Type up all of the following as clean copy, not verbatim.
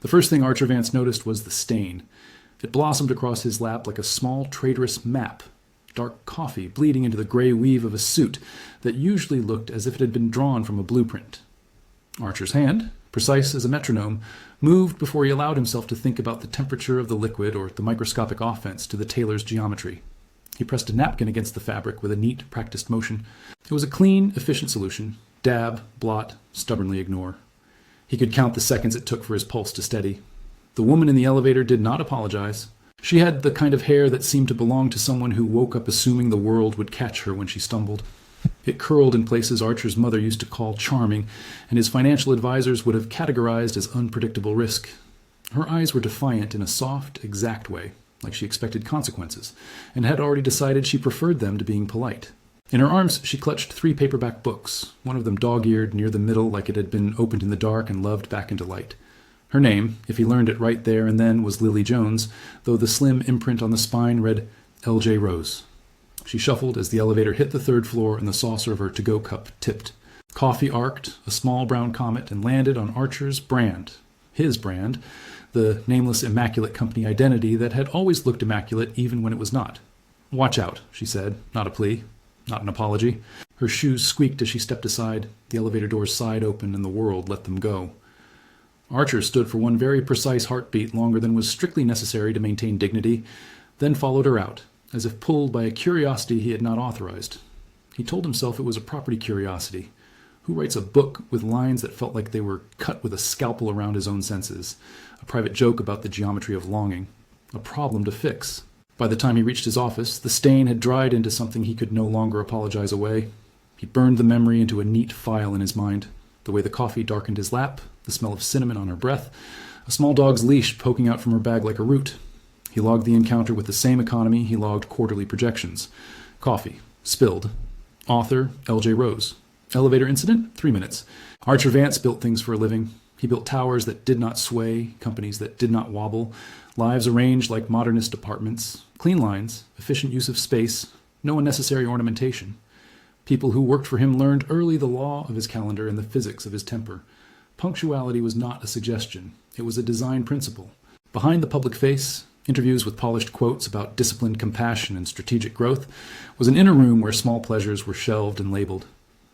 The first thing Archer Vance noticed was the stain. It blossomed across his lap like a small traitorous map, dark coffee bleeding into the gray weave of a suit that usually looked as if it had been drawn from a blueprint. Archer's hand, precise as a metronome, moved before he allowed himself to think about the temperature of the liquid or the microscopic offense to the tailor's geometry. He pressed a napkin against the fabric with a neat, practiced motion. It was a clean, efficient solution. Dab, blot, stubbornly ignore. He could count the seconds it took for his pulse to steady. The woman in the elevator did not apologize. She had the kind of hair that seemed to belong to someone who woke up assuming the world would catch her when she stumbled. It curled in places Archer's mother used to call charming, and his financial advisors would have categorized as unpredictable risk. Her eyes were defiant in a soft, exact way, like she expected consequences, and had already decided she preferred them to being polite. In her arms, she clutched 3 paperback books, one of them dog-eared near the middle like it had been opened in the dark and loved back into light. Her name, if he learned it right there and then, was Lily Jones, though the slim imprint on the spine read L.J. Rose. She shuffled as the elevator hit the 3rd floor and the saucer of her to-go cup tipped. Coffee arced, a small brown comet, and landed on Archer's brand. His brand, the nameless immaculate company identity that had always looked immaculate even when it was not. "Watch out," she said, not a plea, not an apology. Her shoes squeaked as she stepped aside. The elevator doors sighed open and the world let them go. Archer stood for one very precise heartbeat longer than was strictly necessary to maintain dignity, then followed her out, as if pulled by a curiosity he had not authorized. He told himself it was a property curiosity. Who writes a book with lines that felt like they were cut with a scalpel around his own senses? A private joke about the geometry of longing. A problem to fix. By the time he reached his office, the stain had dried into something he could no longer apologize away. He burned the memory into a neat file in his mind. The way the coffee darkened his lap, the smell of cinnamon on her breath, a small dog's leash poking out from her bag like a root. He logged the encounter with the same economy he logged quarterly projections. Coffee. Spilled. Author, L.J. Rose. Elevator incident, 3 minutes. Archer Vance built things for a living. He built towers that did not sway, companies that did not wobble, lives arranged like modernist apartments, clean lines, efficient use of space, no unnecessary ornamentation. People who worked for him learned early the law of his calendar and the physics of his temper. Punctuality was not a suggestion. It was a design principle. Behind the public face, interviews with polished quotes about disciplined compassion and strategic growth, was an inner room where small pleasures were shelved and labeled.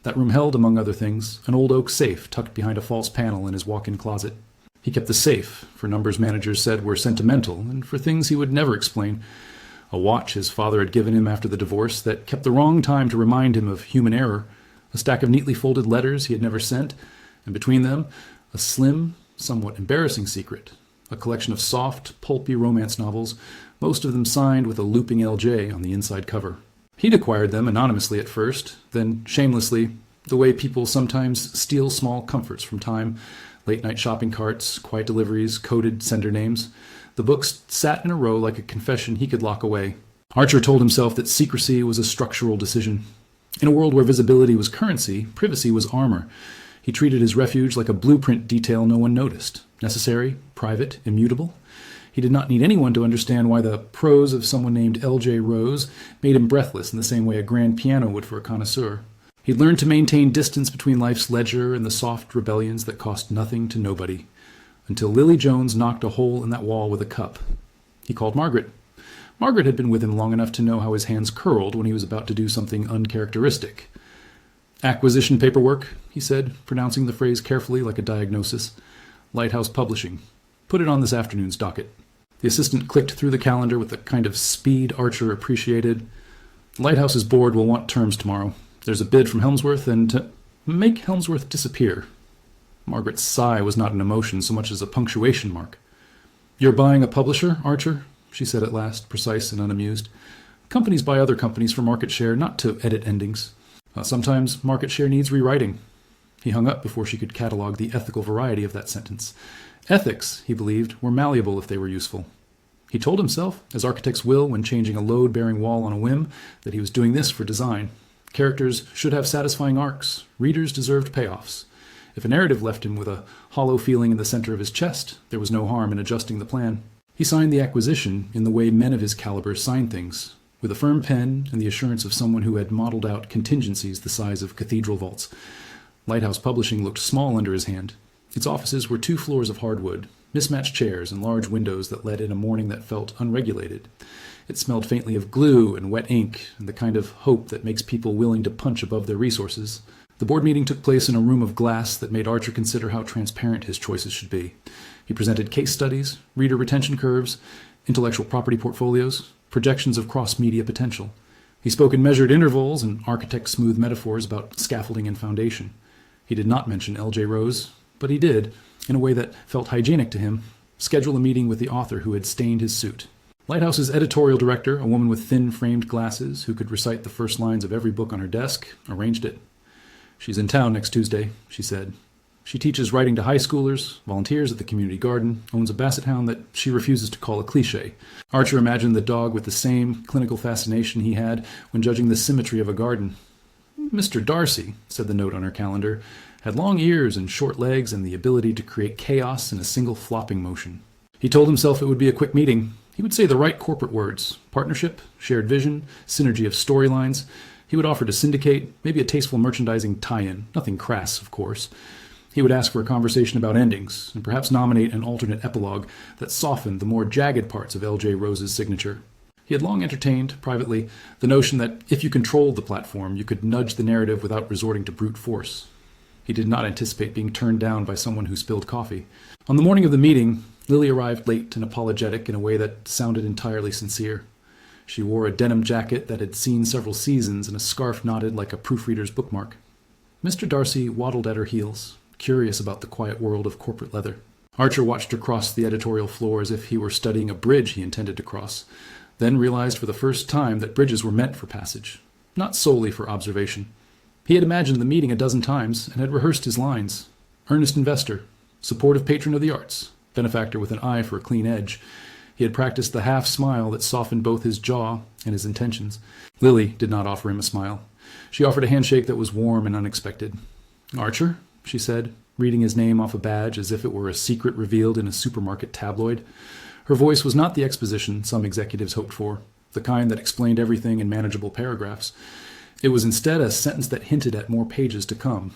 That room held, among other things, an old oak safe tucked behind a false panel in his walk-in closet. He kept the safe, for numbers managers said were sentimental, and for things he would never explain. A watch his father had given him after the divorce that kept the wrong time to remind him of human error, a stack of neatly folded letters he had never sent, and between them, a slim, somewhat embarrassing secret, a collection of soft, pulpy romance novels, most of them signed with a looping LJ on the inside cover. He'd acquired them anonymously at first, then shamelessly, the way people sometimes steal small comforts from time, late-night shopping carts, quiet deliveries, coded sender names. The books sat in a row like a confession he could lock away. Archer told himself that secrecy was a structural decision. In a world where visibility was currency, privacy was armor. He treated his refuge like a blueprint detail no one noticed. Necessary, private, immutable. He did not need anyone to understand why the prose of someone named L.J. Rose made him breathless in the same way a grand piano would for a connoisseur. He'd learned to maintain distance between life's ledger and the soft rebellions that cost nothing to nobody, until Lily Jones knocked a hole in that wall with a cup. He called Margaret. Margaret had been with him long enough to know how his hands curled when he was about to do something uncharacteristic. "Acquisition paperwork," he said, pronouncing the phrase carefully like a diagnosis. "Lighthouse Publishing. Put it on this afternoon's docket." The assistant clicked through the calendar with the kind of speed Archer appreciated. "Lighthouse's board will want terms tomorrow. There's a bid from Helmsworth, and to make Helmsworth disappear." Margaret's sigh was not an emotion so much as a punctuation mark. "You're buying a publisher, Archer?" she said at last, precise and unamused. "Companies buy other companies for market share, not to edit endings. Sometimes market share needs rewriting." He hung up before she could catalog the ethical variety of that sentence. Ethics, he believed, were malleable if they were useful. He told himself, as architects will when changing a load-bearing wall on a whim, that he was doing this for design. Characters should have satisfying arcs. Readers deserved payoffs. If a narrative left him with a hollow feeling in the center of his chest, there was no harm in adjusting the plan. He signed the acquisition in the way men of his caliber sign things, with a firm pen and the assurance of someone who had modeled out contingencies the size of cathedral vaults. Lighthouse Publishing looked small under his hand. Its offices were 2 floors of hardwood, mismatched chairs and large windows that let in a morning that felt unregulated. It smelled faintly of glue and wet ink and the kind of hope that makes people willing to punch above their resources. The board meeting took place in a room of glass that made Archer consider how transparent his choices should be. He presented case studies, reader retention curves, intellectual property portfolios, projections of cross-media potential. He spoke in measured intervals and architect-smooth metaphors about scaffolding and foundation. He did not mention L.J. Rose, but he did, in a way that felt hygienic to him, schedule a meeting with the author who had stained his suit. Lighthouse's editorial director, a woman with thin framed glasses who could recite the first lines of every book on her desk, arranged it. "She's in town next Tuesday," she said. "She teaches writing to high schoolers, volunteers at the community garden, owns a basset hound that she refuses to call a cliché." Archer imagined the dog with the same clinical fascination he had when judging the symmetry of a garden. "Mr. Darcy," said the note on her calendar, "had long ears and short legs and the ability to create chaos in a single flopping motion." He told himself it would be a quick meeting. He would say the right corporate words: partnership, shared vision, synergy of storylines. He would offer to syndicate, maybe a tasteful merchandising tie-in, nothing crass, of course. He would ask for a conversation about endings, and perhaps nominate an alternate epilogue that softened the more jagged parts of L.J. Rose's signature. He had long entertained, privately, the notion that if you controlled the platform, you could nudge the narrative without resorting to brute force. He did not anticipate being turned down by someone who spilled coffee. On the morning of the meeting, Lily arrived late and apologetic in a way that sounded entirely sincere. She wore a denim jacket that had seen several seasons and a scarf knotted like a proofreader's bookmark. Mr. Darcy waddled at her heels, curious about the quiet world of corporate leather. Archer watched her cross the editorial floor as if he were studying a bridge he intended to cross, then realized for the first time that bridges were meant for passage, not solely for observation. He had imagined the meeting a dozen times and had rehearsed his lines. Earnest investor, supportive patron of the arts, benefactor with an eye for a clean edge. He had practiced the half-smile that softened both his jaw and his intentions. Lily did not offer him a smile. She offered a handshake that was warm and unexpected. "Archer?" she said, reading his name off a badge as if it were a secret revealed in a supermarket tabloid. Her voice was not the exposition some executives hoped for, the kind that explained everything in manageable paragraphs. It was instead a sentence that hinted at more pages to come.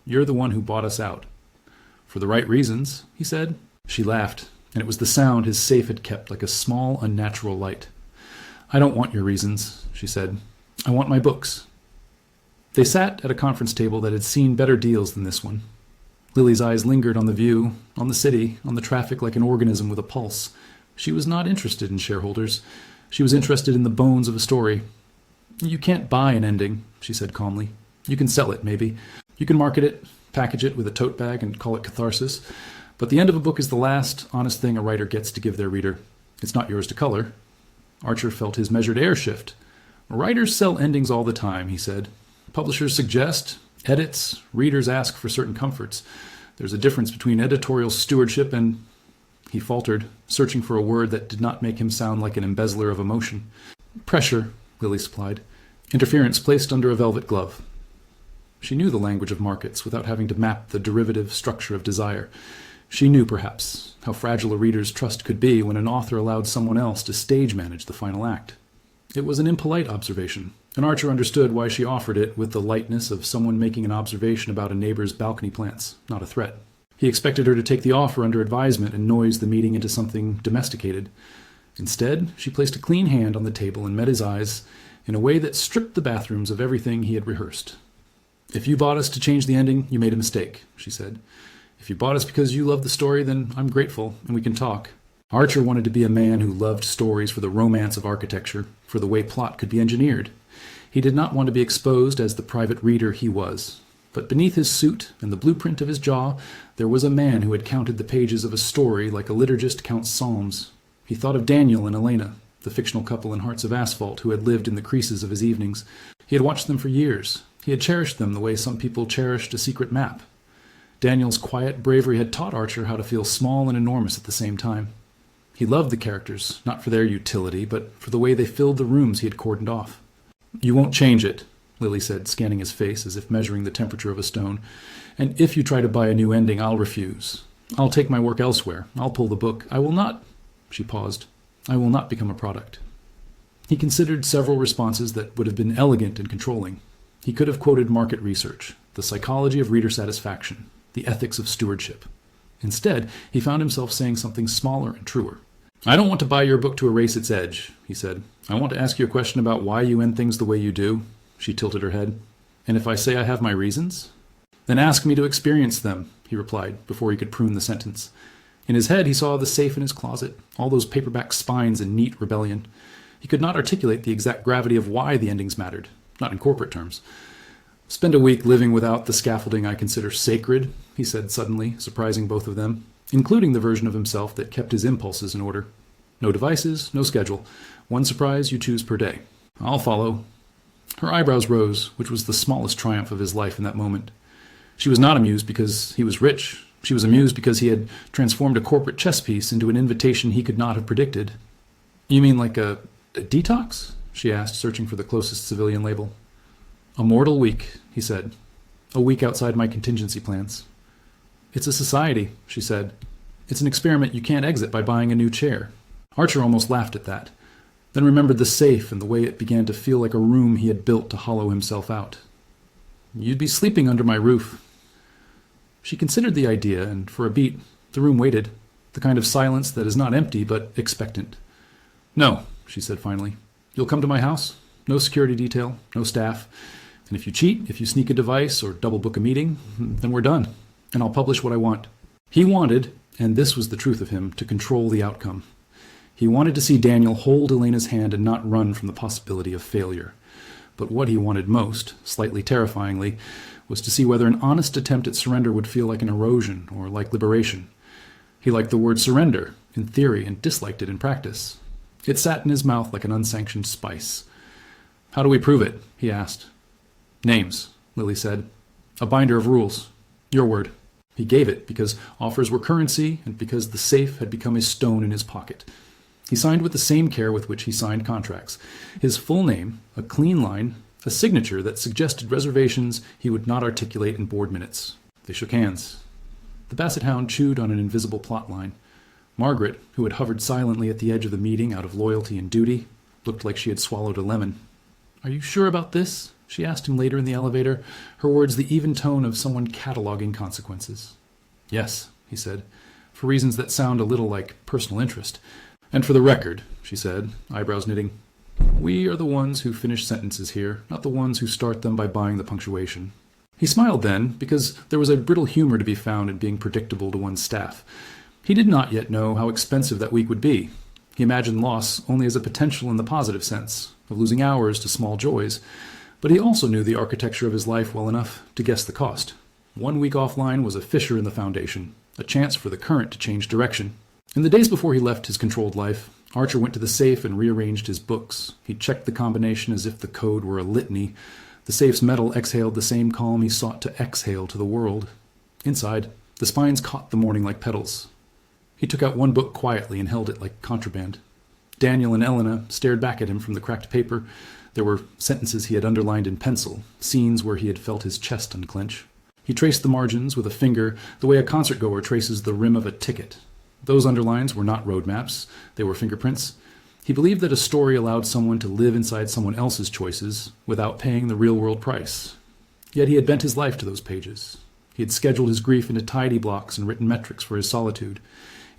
"You're the one who bought us out." "For the right reasons," he said. She laughed, and it was the sound his safe had kept like a small, unnatural light. "I don't want your reasons," she said. "I want my books." They sat at a conference table that had seen better deals than this one. Lily's eyes lingered on the view, on the city, on the traffic like an organism with a pulse. She was not interested in shareholders. She was interested in the bones of a story. "You can't buy an ending," she said calmly. "You can sell it, maybe. You can market it, package it with a tote bag and call it catharsis. But the end of a book is the last honest thing a writer gets to give their reader. It's not yours to color." Archer felt his measured air shift. "Writers sell endings all the time," he said. "Publishers suggest, edits, readers ask for certain comforts. There's a difference between editorial stewardship and—" He faltered, searching for a word that did not make him sound like an embezzler of emotion. "Pressure," Lily supplied. "Interference placed under a velvet glove." She knew the language of markets without having to map the derivative structure of desire. She knew, perhaps, how fragile a reader's trust could be when an author allowed someone else to stage manage the final act. It was an impolite observation, and Archer understood why she offered it with the lightness of someone making an observation about a neighbor's balcony plants, not a threat. He expected her to take the offer under advisement and noise the meeting into something domesticated. Instead, she placed a clean hand on the table and met his eyes in a way that stripped the bathrooms of everything he had rehearsed. "If you bought us to change the ending, you made a mistake," she said. "If you bought us because you love the story, then I'm grateful, and we can talk." Archer wanted to be a man who loved stories for the romance of architecture, for the way plot could be engineered. He did not want to be exposed as the private reader he was. But beneath his suit and the blueprint of his jaw, there was a man who had counted the pages of a story like a liturgist counts psalms. He thought of Daniel and Elena, the fictional couple in Hearts of Asphalt who had lived in the creases of his evenings. He had watched them for years. He had cherished them the way some people cherished a secret map. Daniel's quiet bravery had taught Archer how to feel small and enormous at the same time. He loved the characters, not for their utility, but for the way they filled the rooms he had cordoned off. "You won't change it," Lily said, scanning his face as if measuring the temperature of a stone. "And if you try to buy a new ending, I'll refuse. I'll take my work elsewhere. I'll pull the book. I will not—" She paused. "I will not become a product." He considered several responses that would have been elegant and controlling. He could have quoted market research, the psychology of reader satisfaction, the ethics of stewardship. Instead, he found himself saying something smaller and truer. "I don't want to buy your book to erase its edge," he said. "I want to ask you a question about why you end things the way you do." She tilted her head. "And if I say I have my reasons?" "Then ask me to experience them," he replied, before he could prune the sentence. In his head, he saw the safe in his closet, all those paperback spines in neat rebellion. He could not articulate the exact gravity of why the endings mattered, not in corporate terms. "Spend a week living without the scaffolding I consider sacred," he said suddenly, surprising both of them, including the version of himself that kept his impulses in order. "No devices, no schedule. One surprise you choose per day." "I'll follow." Her eyebrows rose, which was the smallest triumph of his life in that moment. She was not amused because he was rich. She was amused because he had transformed a corporate chess piece into an invitation he could not have predicted. "You mean like a detox?" she asked, searching for the closest civilian label. "A mortal week," he said. "A week outside my contingency plans." "It's a society," she said. "It's an experiment you can't exit by buying a new chair." Archer almost laughed at that, then remembered the safe and the way it began to feel like a room he had built to hollow himself out. "You'd be sleeping under my roof." She considered the idea, and for a beat, the room waited, the kind of silence that is not empty but expectant. "No," she said finally. "You'll come to my house? No security detail, no staff. And if you cheat, if you sneak a device or double book a meeting, then we're done, and I'll publish what I want." He wanted, and this was the truth of him, to control the outcome. He wanted to see Daniel hold Elena's hand and not run from the possibility of failure. But what he wanted most, slightly terrifyingly, was to see whether an honest attempt at surrender would feel like an erosion or like liberation. He liked the word surrender in theory and disliked it in practice. It sat in his mouth like an unsanctioned spice. "How do we prove it?" he asked. "Names," Lily said. "A binder of rules. Your word." He gave it because offers were currency and because the safe had become a stone in his pocket. He signed with the same care with which he signed contracts. His full name, a clean line, a signature that suggested reservations he would not articulate in board minutes. They shook hands. The basset hound chewed on an invisible plot line. Margaret, who had hovered silently at the edge of the meeting out of loyalty and duty, looked like she had swallowed a lemon. "Are you sure about this?" she asked him later in the elevator, her words the even tone of someone cataloging consequences. "Yes," he said, "for reasons that sound a little like personal interest. And for the record," she said, eyebrows knitting, "we are the ones who finish sentences here, not the ones who start them by buying the punctuation." He smiled then, because there was a brittle humor to be found in being predictable to one's staff. He did not yet know how expensive that week would be. He imagined loss only as a potential in the positive sense, of losing hours to small joys, but he also knew the architecture of his life well enough to guess the cost. 1 week offline was a fissure in the foundation, a chance for the current to change direction. In the days before he left his controlled life, Archer went to the safe and rearranged his books. He checked the combination as if the code were a litany. The safe's metal exhaled the same calm he sought to exhale to the world. Inside, the spines caught the morning like petals. He took out one book quietly and held it like contraband. Daniel and Elena stared back at him from the cracked paper. There were sentences he had underlined in pencil, scenes where he had felt his chest unclench. He traced the margins with a finger the way a concertgoer traces the rim of a ticket. Those underlines were not roadmaps, they were fingerprints. He believed that a story allowed someone to live inside someone else's choices without paying the real-world price. Yet he had bent his life to those pages. He had scheduled his grief into tidy blocks and written metrics for his solitude.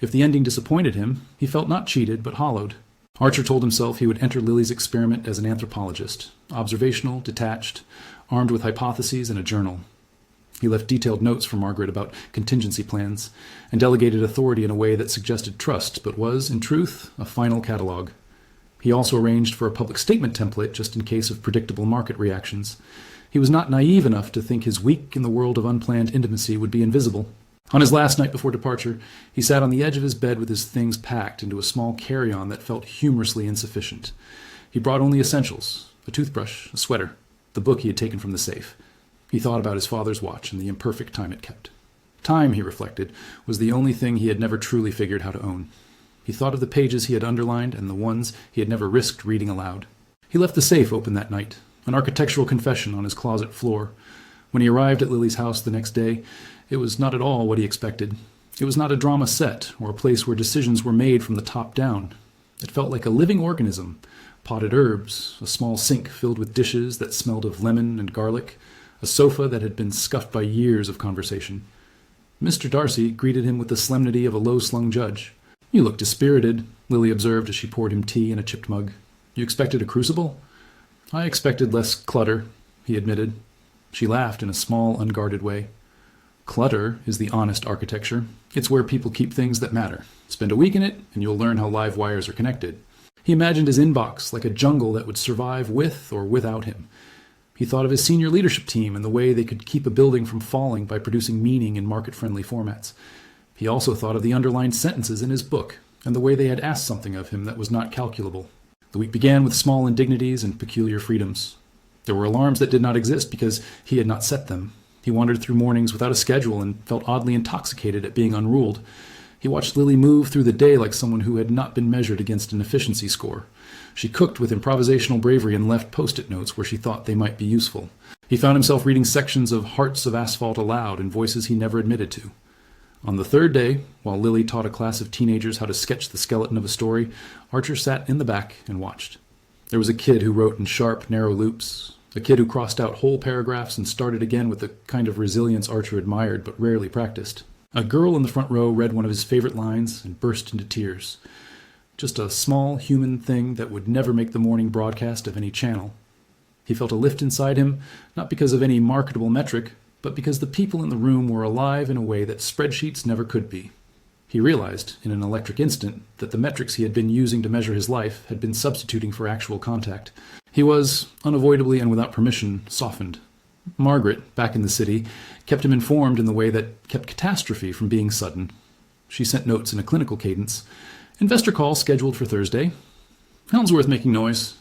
If the ending disappointed him, he felt not cheated but hollowed. Archer told himself he would enter Lily's experiment as an anthropologist, observational, detached, armed with hypotheses and a journal. He left detailed notes for Margaret about contingency plans, and delegated authority in a way that suggested trust, but was, in truth, a final catalog. He also arranged for a public statement template just in case of predictable market reactions. He was not naive enough to think his week in the world of unplanned intimacy would be invisible. On his last night before departure, he sat on the edge of his bed with his things packed into a small carry-on that felt humorously insufficient. He brought only essentials, a toothbrush, a sweater, the book he had taken from the safe. He thought about his father's watch and the imperfect time it kept. Time, he reflected, was the only thing he had never truly figured how to own. He thought of the pages he had underlined and the ones he had never risked reading aloud. He left the safe open that night, an architectural confession on his closet floor. When he arrived at Lily's house the next day, it was not at all what he expected. It was not a drama set or a place where decisions were made from the top down. It felt like a living organism, potted herbs, a small sink filled with dishes that smelled of lemon and garlic, a sofa that had been scuffed by years of conversation. Mr. Darcy greeted him with the solemnity of a low-slung judge. "You look dispirited," Lily observed as she poured him tea in a chipped mug. "You expected a crucible?" "I expected less clutter," he admitted. She laughed in a small, unguarded way. "Clutter is the honest architecture. It's where people keep things that matter. Spend a week in it, and you'll learn how live wires are connected." He imagined his inbox like a jungle that would survive with or without him. He thought of his senior leadership team and the way they could keep a building from falling by producing meaning in market-friendly formats. He also thought of the underlined sentences in his book and the way they had asked something of him that was not calculable. The week began with small indignities and peculiar freedoms. There were alarms that did not exist because he had not set them. He wandered through mornings without a schedule and felt oddly intoxicated at being unruled. He watched Lily move through the day like someone who had not been measured against an efficiency score. She cooked with improvisational bravery and left post-it notes where she thought they might be useful. He found himself reading sections of Hearts of Asphalt aloud in voices he never admitted to. On the third day, while Lily taught a class of teenagers how to sketch the skeleton of a story, Archer sat in the back and watched. There was a kid who wrote in sharp, narrow loops, a kid who crossed out whole paragraphs and started again with the kind of resilience Archer admired but rarely practiced. A girl in the front row read one of his favorite lines and burst into tears. Just a small human thing that would never make the morning broadcast of any channel. He felt a lift inside him, not because of any marketable metric, but because the people in the room were alive in a way that spreadsheets never could be. He realized, in an electric instant, that the metrics he had been using to measure his life had been substituting for actual contact. He was, unavoidably and without permission, softened. Margaret, back in the city, kept him informed in the way that kept catastrophe from being sudden. She sent notes in a clinical cadence. "Investor call scheduled for Thursday. Helmsworth making noise.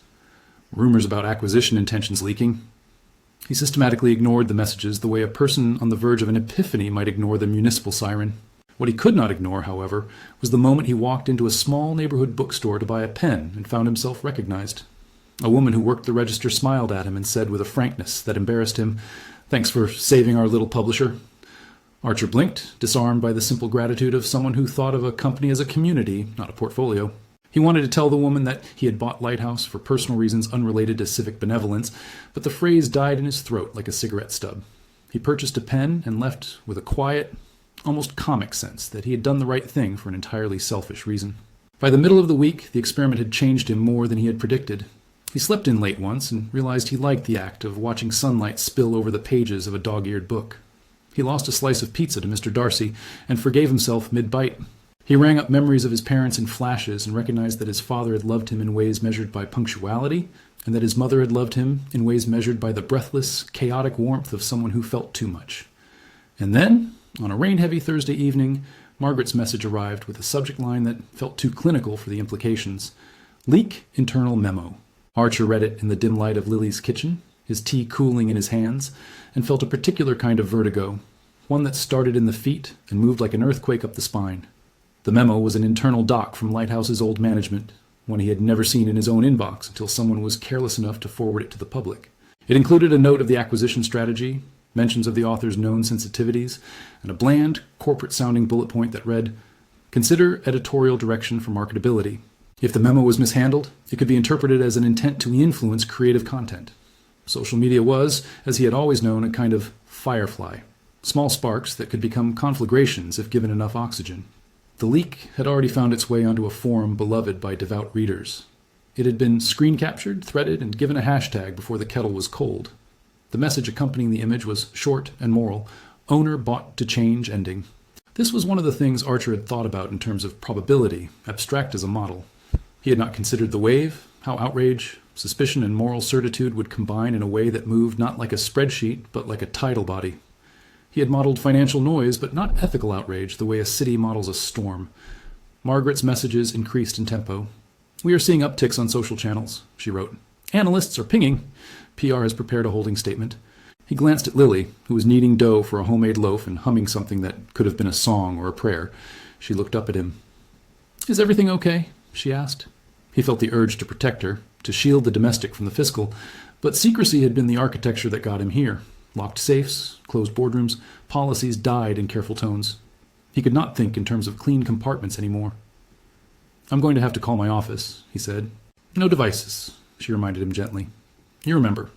Rumors about acquisition intentions leaking." He systematically ignored the messages the way a person on the verge of an epiphany might ignore the municipal siren. What he could not ignore, however, was the moment he walked into a small neighborhood bookstore to buy a pen and found himself recognized. A woman who worked the register smiled at him and said with a frankness that embarrassed him, "Thanks for saving our little publisher." Archer blinked, disarmed by the simple gratitude of someone who thought of a company as a community, not a portfolio. He wanted to tell the woman that he had bought Lighthouse for personal reasons unrelated to civic benevolence, but the phrase died in his throat like a cigarette stub. He purchased a pen and left with a quiet, almost comic sense that he had done the right thing for an entirely selfish reason. By the middle of the week, the experiment had changed him more than he had predicted. He slept in late once and realized he liked the act of watching sunlight spill over the pages of a dog-eared book. He lost a slice of pizza to Mr. Darcy and forgave himself mid-bite. He rang up memories of his parents in flashes and recognized that his father had loved him in ways measured by punctuality, and that his mother had loved him in ways measured by the breathless, chaotic warmth of someone who felt too much. And then, on a rain-heavy Thursday evening, Margaret's message arrived with a subject line that felt too clinical for the implications. "Leak internal memo." Archer read it in the dim light of Lily's kitchen, his tea cooling in his hands, and felt a particular kind of vertigo, one that started in the feet and moved like an earthquake up the spine. The memo was an internal doc from Lighthouse's old management, one he had never seen in his own inbox until someone was careless enough to forward it to the public. It included a note of the acquisition strategy, mentions of the author's known sensitivities, and a bland, corporate-sounding bullet point that read, "Consider editorial direction for marketability." If the memo was mishandled, it could be interpreted as an intent to influence creative content. Social media was, as he had always known, a kind of firefly, small sparks that could become conflagrations if given enough oxygen. The leak had already found its way onto a forum beloved by devout readers. It had been screen-captured, threaded, and given a hashtag before the kettle was cold. The message accompanying the image was short and moral, "Owner bought to change ending." This was one of the things Archer had thought about in terms of probability, abstract as a model. He had not considered the wave, how outrage, suspicion, and moral certitude would combine in a way that moved not like a spreadsheet, but like a tidal body. He had modeled financial noise, but not ethical outrage, the way a city models a storm. Margaret's messages increased in tempo. "We are seeing upticks on social channels," she wrote. "Analysts are pinging. PR has prepared a holding statement." He glanced at Lily, who was kneading dough for a homemade loaf and humming something that could have been a song or a prayer. She looked up at him. "Is everything okay?" she asked. He felt the urge to protect her, to shield the domestic from the fiscal, but secrecy had been the architecture that got him here. Locked safes, closed boardrooms, policies died in careful tones. He could not think in terms of clean compartments anymore. "I'm going to have to call my office," he said. "No devices," she reminded him gently. "You remember."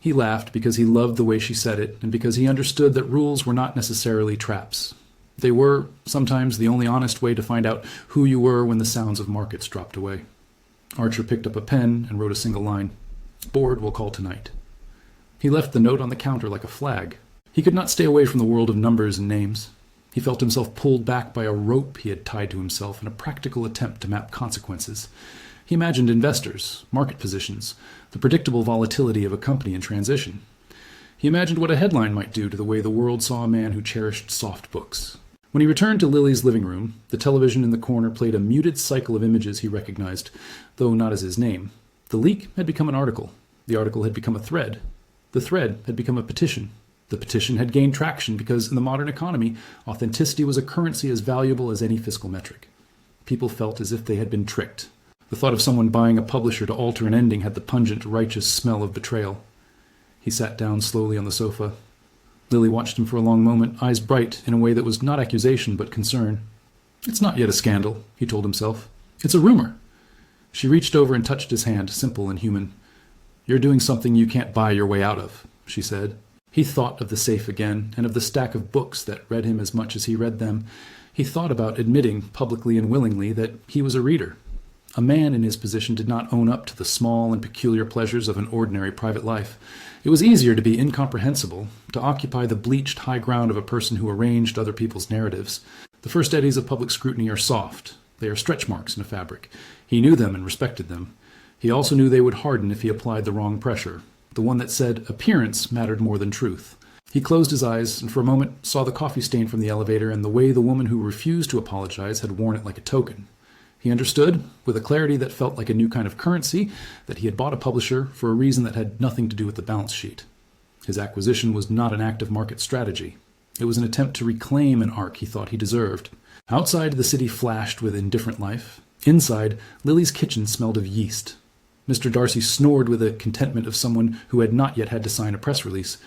He laughed because he loved the way she said it, and because he understood that rules were not necessarily traps. They were, sometimes, the only honest way to find out who you were when the sounds of markets dropped away. Archer picked up a pen and wrote a single line. "Board will call tonight." He left the note on the counter like a flag. He could not stay away from the world of numbers and names. He felt himself pulled back by a rope he had tied to himself in a practical attempt to map consequences. He imagined investors, market positions, the predictable volatility of a company in transition. He imagined what a headline might do to the way the world saw a man who cherished soft books. When he returned to Lily's living room, the television in the corner played a muted cycle of images he recognized, though not as his name. The leak had become an article. The article had become a thread. The thread had become a petition. The petition had gained traction because, in the modern economy, authenticity was a currency as valuable as any fiscal metric. People felt as if they had been tricked. The thought of someone buying a publisher to alter an ending had the pungent, righteous smell of betrayal. He sat down slowly on the sofa. Lily watched him for a long moment, eyes bright in a way that was not accusation but concern. "It's not yet a scandal," he told himself. "It's a rumor." She reached over and touched his hand, simple and human. "You're doing something you can't buy your way out of," she said. He thought of the safe again, and of the stack of books that read him as much as he read them. He thought about admitting, publicly and willingly, that he was a reader. A man in his position did not own up to the small and peculiar pleasures of an ordinary private life. It was easier to be incomprehensible, to occupy the bleached high ground of a person who arranged other people's narratives. The first eddies of public scrutiny are soft. They are stretch marks in a fabric. He knew them and respected them. He also knew they would harden if he applied the wrong pressure, the one that said appearance mattered more than truth. He closed his eyes and for a moment saw the coffee stain from the elevator and the way the woman who refused to apologize had worn it like a token. He understood, with a clarity that felt like a new kind of currency, that he had bought a publisher for a reason that had nothing to do with the balance sheet. His acquisition was not an act of market strategy. It was an attempt to reclaim an arc he thought he deserved. Outside, the city flashed with indifferent life. Inside, Lily's kitchen smelled of yeast. Mr. Darcy snored with the contentment of someone who had not yet had to sign a press release.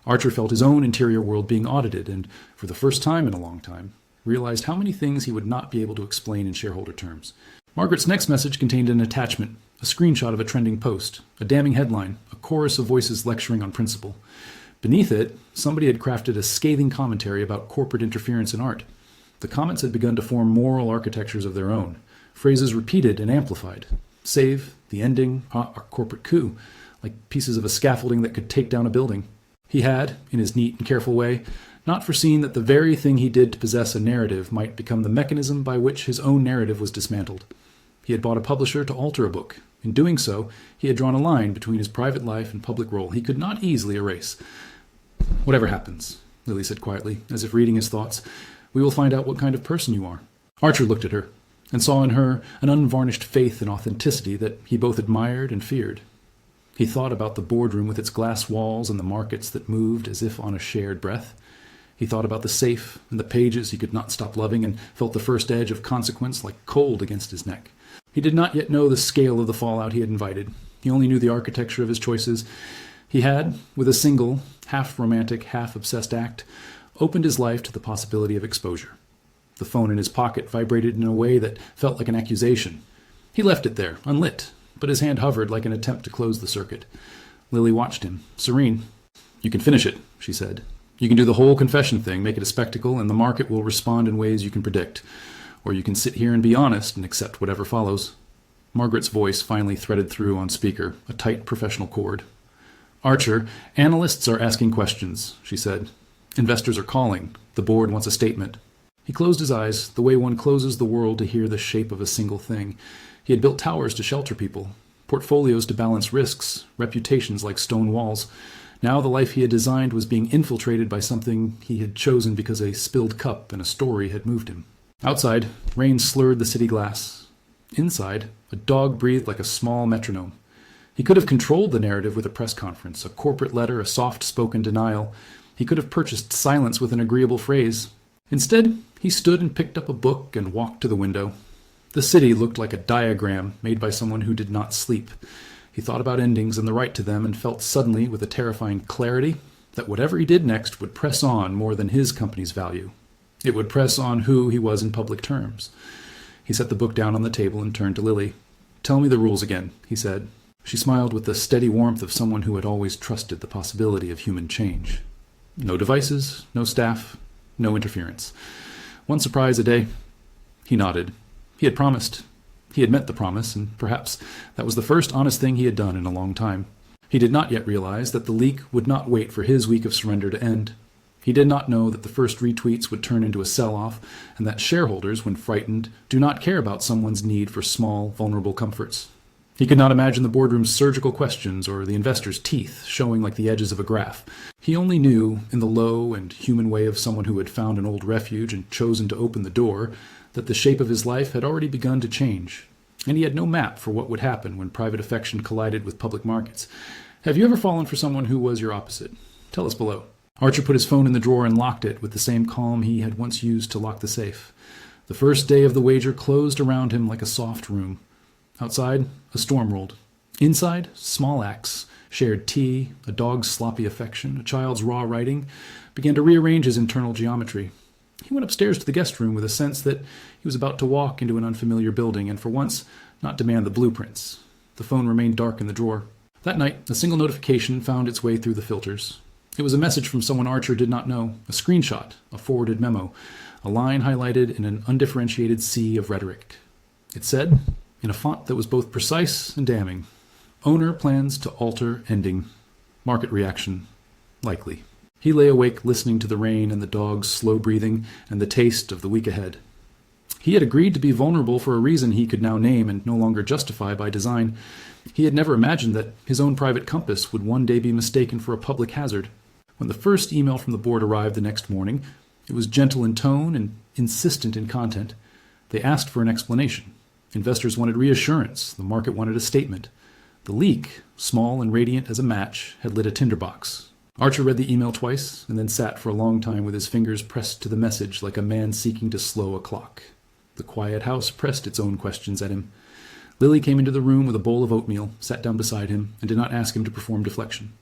Archer felt his own interior world being audited, and, for the first time in a long time, realized how many things he would not be able to explain in shareholder terms. Margaret's next message contained an attachment, a screenshot of a trending post, a damning headline, a chorus of voices lecturing on principle. Beneath it, somebody had crafted a scathing commentary about corporate interference in art. The comments had begun to form moral architectures of their own, phrases repeated and amplified. Save, the ending, a corporate coup, like pieces of a scaffolding that could take down a building. He had, in his neat and careful way, not foreseen that the very thing he did to possess a narrative might become the mechanism by which his own narrative was dismantled. He had bought a publisher to alter a book. In doing so, he had drawn a line between his private life and public role he could not easily erase. "Whatever happens," Lily said quietly, as if reading his thoughts, "we will find out what kind of person you are." Archer looked at her, and saw in her an unvarnished faith and authenticity that he both admired and feared. He thought about the boardroom with its glass walls and the markets that moved as if on a shared breath. He thought about the safe and the pages he could not stop loving and felt the first edge of consequence like cold against his neck. He did not yet know the scale of the fallout he had invited. He only knew the architecture of his choices. He had, with a single, half-romantic, half-obsessed act, opened his life to the possibility of exposure. The phone in his pocket vibrated in a way that felt like an accusation. He left it there, unlit, but his hand hovered like an attempt to close the circuit. Lily watched him, serene. "You can finish it," she said. "You can do the whole confession thing, make it a spectacle, and the market will respond in ways you can predict. Or you can sit here and be honest and accept whatever follows." Margaret's voice finally threaded through on speaker, a tight professional chord. "Archer, analysts are asking questions," she said. "Investors are calling. The board wants a statement." He closed his eyes, the way one closes the world to hear the shape of a single thing. He had built towers to shelter people, portfolios to balance risks, reputations like stone walls. Now the life he had designed was being infiltrated by something he had chosen because a spilled cup and a story had moved him. Outside, rain slurred the city glass. Inside, a dog breathed like a small metronome. He could have controlled the narrative with a press conference, a corporate letter, a soft-spoken denial. He could have purchased silence with an agreeable phrase. Instead, he stood and picked up a book and walked to the window. The city looked like a diagram made by someone who did not sleep. He thought about endings and the right to them and felt suddenly, with a terrifying clarity, that whatever he did next would press on more than his company's value. It would press on who he was in public terms. He set the book down on the table and turned to Lily. "Tell me the rules again," he said. She smiled with the steady warmth of someone who had always trusted the possibility of human change. No devices, no staff, no interference. One surprise a day. He nodded. He had promised. He had met the promise, and perhaps that was the first honest thing he had done in a long time. He did not yet realize that the leak would not wait for his week of surrender to end. He did not know that the first retweets would turn into a sell-off, and that shareholders, when frightened, do not care about someone's need for small, vulnerable comforts. He could not imagine the boardroom's surgical questions or the investor's teeth showing like the edges of a graph. He only knew, in the low and human way of someone who had found an old refuge and chosen to open the door, that the shape of his life had already begun to change. And he had no map for what would happen when private affection collided with public markets. Have you ever fallen for someone who was your opposite? Tell us below. Archer put his phone in the drawer and locked it with the same calm he had once used to lock the safe. The first day of the wager closed around him like a soft room. Outside, a storm rolled. Inside, small acts, shared tea, a dog's sloppy affection, a child's raw writing, began to rearrange his internal geometry. He went upstairs to the guest room with a sense that he was about to walk into an unfamiliar building and, for once, not demand the blueprints. The phone remained dark in the drawer. That night, a single notification found its way through the filters. It was a message from someone Archer did not know, a screenshot, a forwarded memo, a line highlighted in an undifferentiated sea of rhetoric. It said, in a font that was both precise and damning, "Owner plans to alter ending. Market reaction. Likely." He lay awake listening to the rain and the dog's slow breathing and the taste of the week ahead. He had agreed to be vulnerable for a reason he could now name and no longer justify by design. He had never imagined that his own private compass would one day be mistaken for a public hazard. When the first email from the board arrived the next morning, it was gentle in tone and insistent in content. They asked for an explanation. Investors wanted reassurance. The market wanted a statement. The leak, small and radiant as a match, had lit a tinderbox. Archer read the email twice and then sat for a long time with his fingers pressed to the message like a man seeking to slow a clock. The quiet house pressed its own questions at him. Lily came into the room with a bowl of oatmeal, sat down beside him, and did not ask him to perform deflection.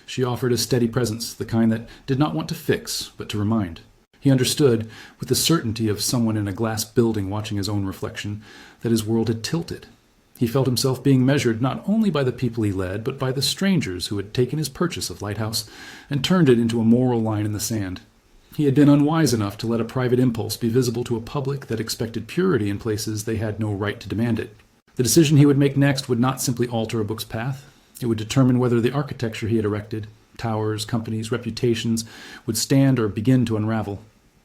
She offered a steady presence, the kind that did not want to fix, but to remind. He understood, with the certainty of someone in a glass building watching his own reflection, that his world had tilted. He felt himself being measured not only by the people he led, but by the strangers who had taken his purchase of Lighthouse and turned it into a moral line in the sand. He had been unwise enough to let a private impulse be visible to a public that expected purity in places they had no right to demand it. The decision he would make next would not simply alter a book's path. It would determine whether the architecture he had erected, towers, companies, reputations, would stand or begin to unravel.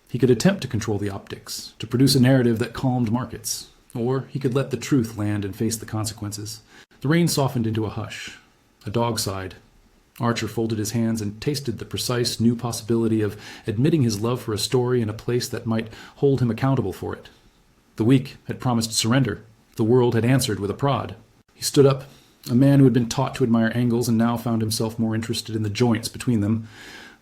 He could attempt to control the optics, to produce a narrative that calmed markets, or he could let the truth land and face the consequences. The rain softened into a hush. A dog sighed. Archer folded his hands and tasted the precise new possibility of admitting his love for a story in a place that might hold him accountable for it. The week had promised surrender. The world had answered with a prod. He stood up, a man who had been taught to admire angles and now found himself more interested in the joints between them.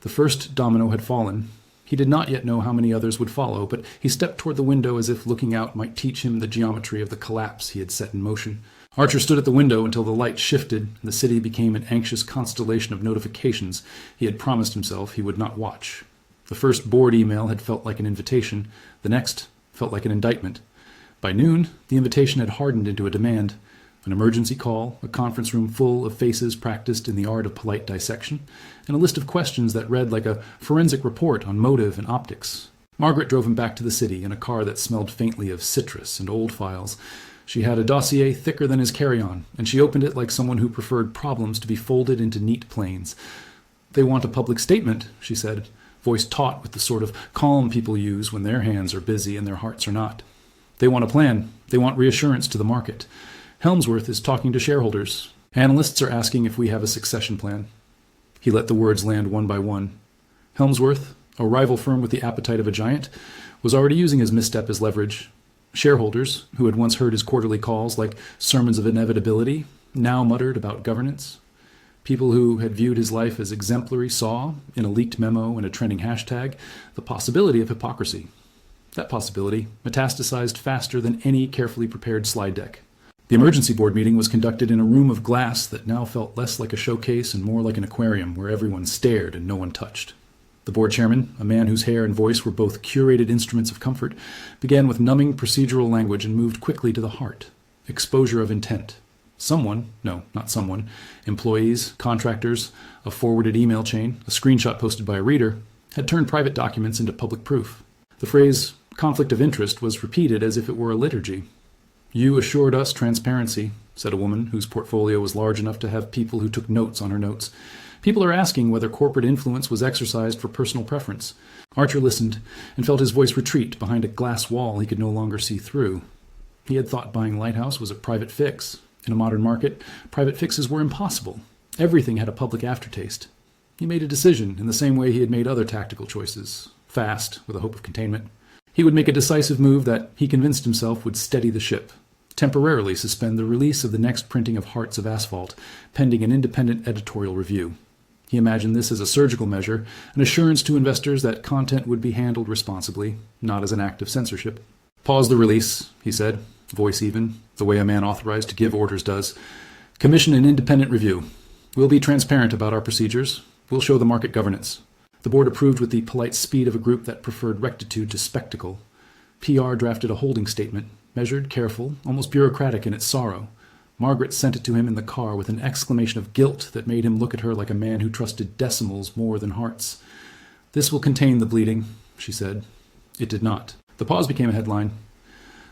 The first domino had fallen. He did not yet know how many others would follow, but he stepped toward the window as if looking out might teach him the geometry of the collapse he had set in motion. Archer stood at the window until the light shifted and the city became an anxious constellation of notifications he had promised himself he would not watch. The first board email had felt like an invitation. The next felt like an indictment. By noon, the invitation had hardened into a demand. An emergency call, a conference room full of faces practiced in the art of polite dissection, and a list of questions that read like a forensic report on motive and optics. Margaret drove him back to the city in a car that smelled faintly of citrus and old files. She had a dossier thicker than his carry-on, and she opened it like someone who preferred problems to be folded into neat planes. "They want a public statement," she said, voice taut with the sort of calm people use when their hands are busy and their hearts are not. "They want a plan. They want reassurance to the market. Helmsworth is talking to shareholders. Analysts are asking if we have a succession plan." He let the words land one by one. Helmsworth, a rival firm with the appetite of a giant, was already using his misstep as leverage. Shareholders, who had once heard his quarterly calls like sermons of inevitability, now muttered about governance. People who had viewed his life as exemplary saw, in a leaked memo and a trending hashtag, the possibility of hypocrisy. That possibility metastasized faster than any carefully prepared slide deck. The emergency board meeting was conducted in a room of glass that now felt less like a showcase and more like an aquarium where everyone stared and no one touched. The board chairman, a man whose hair and voice were both curated instruments of comfort, began with numbing procedural language and moved quickly to the heart. Exposure of intent. Someone, no, not someone, employees, contractors, a forwarded email chain, a screenshot posted by a reader, had turned private documents into public proof. The phrase conflict of interest was repeated as if it were a liturgy. "You assured us transparency," said a woman whose portfolio was large enough to have people who took notes on her notes. "People are asking whether corporate influence was exercised for personal preference." Archer listened and felt his voice retreat behind a glass wall he could no longer see through. He had thought buying Lighthouse was a private fix. In a modern market, private fixes were impossible. Everything had a public aftertaste. He made a decision in the same way he had made other tactical choices, fast, with a hope of containment. He would make a decisive move that he convinced himself would steady the ship, temporarily suspend the release of the next printing of Hearts of Asphalt, pending an independent editorial review. He imagined this as a surgical measure, an assurance to investors that content would be handled responsibly, not as an act of censorship. "Pause the release," he said, voice even, the way a man authorized to give orders does. "Commission an independent review. We'll be transparent about our procedures. We'll show the market governance." The board approved with the polite speed of a group that preferred rectitude to spectacle. PR drafted a holding statement, measured, careful, almost bureaucratic in its sorrow. Margaret sent it to him in the car with an exclamation of guilt that made him look at her like a man who trusted decimals more than hearts. "This will contain the bleeding," she said. It did not. The pause became a headline.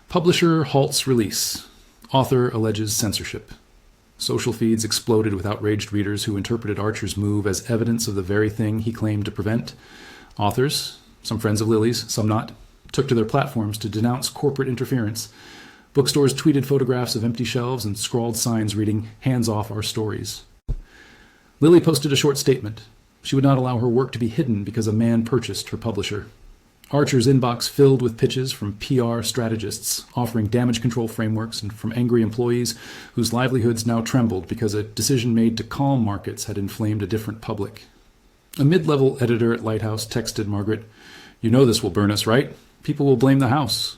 "Publisher halts release. Author alleges censorship." Social feeds exploded with outraged readers who interpreted Archer's move as evidence of the very thing he claimed to prevent. Authors, some friends of Lily's, some not, took to their platforms to denounce corporate interference. Bookstores tweeted photographs of empty shelves and scrawled signs reading, "Hands off our stories." Lily posted a short statement. She would not allow her work to be hidden because a man purchased her publisher. Archer's inbox filled with pitches from PR strategists offering damage control frameworks and from angry employees whose livelihoods now trembled because a decision made to calm markets had inflamed a different public. A mid-level editor at Lighthouse texted Margaret, "You know this will burn us, right? People will blame the house."